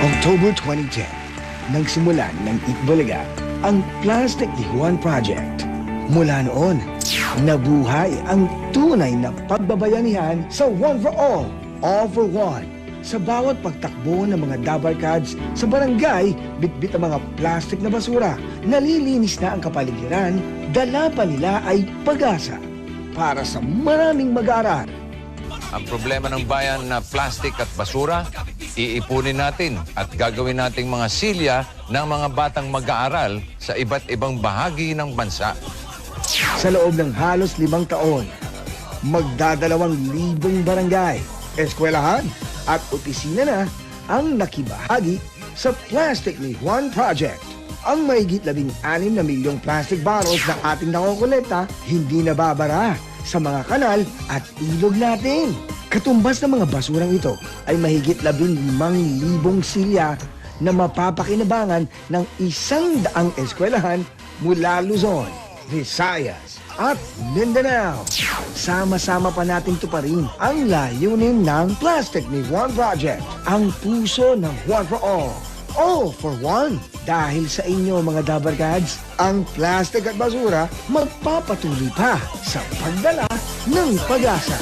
October 2010, nagsimulan ng Itbulaga ang Plastic ni Juan Project. Mula noon, nabuhay ang tunay na pagbabayanihan sa One for All for One. Sa bawat pagtakbo ng mga dabarkads sa barangay, bitbit ang mga plastic na basura, nalilinis na ang kapaligiran, dala pa nila ay pag-asa para sa maraming mag-aaral. Ang problema ng bayan na plastic at basura, iipunin natin at gagawin nating mga silya ng mga batang mag-aaral sa iba't ibang bahagi ng bansa. Sa loob ng halos 5 taon, magdadalawang-libong barangay, eskwelahan at opisina na ang nakibahagi sa Plastic ni Juan Project. Ang mahigit 16 na milyong plastic bottles na ating nakokolekta hindi nababara sa mga kanal at ilog natin. Katumbas ng mga basurang ito ay mahigit 15,000 silya na mapapakinabangan ng 100 eskwelahan mula Luzon, Visayas at Mindanao. Sama-sama pa natin tuparin ang layunin ng Plastic ni Juan Project, ang puso ng One for All for One. Dahil sa inyo mga dabarkads, ang plastic at basura magpapatuloy pa sa pagdala ng pag-asa.